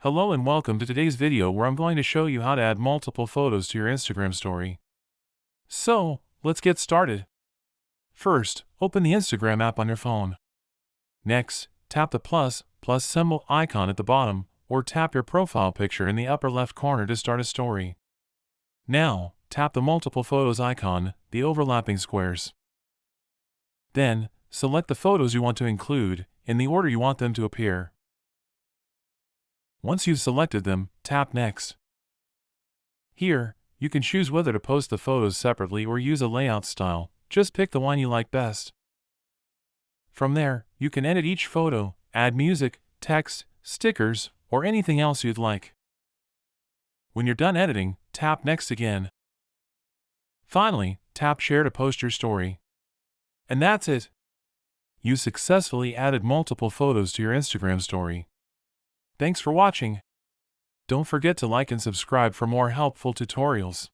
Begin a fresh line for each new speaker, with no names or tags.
Hello and welcome to today's video where I'm going to show you how to add multiple photos to your Instagram story. So, let's get started. First, open the Instagram app on your phone. Next, tap the plus symbol icon at the bottom, or tap your profile picture in the upper left corner to start a story. Now, tap the multiple photos icon, the overlapping squares. Then, select the photos you want to include, in the order you want them to appear. Once you've selected them, tap Next. Here, you can choose whether to post the photos separately or use a layout style. Just pick the one you like best. From there, you can edit each photo, add music, text, stickers, or anything else you'd like. When you're done editing, tap Next again. Finally, tap Share to post your story. And that's it. You successfully added multiple photos to your Instagram story. Thanks for watching. Don't forget to like and subscribe for more helpful tutorials.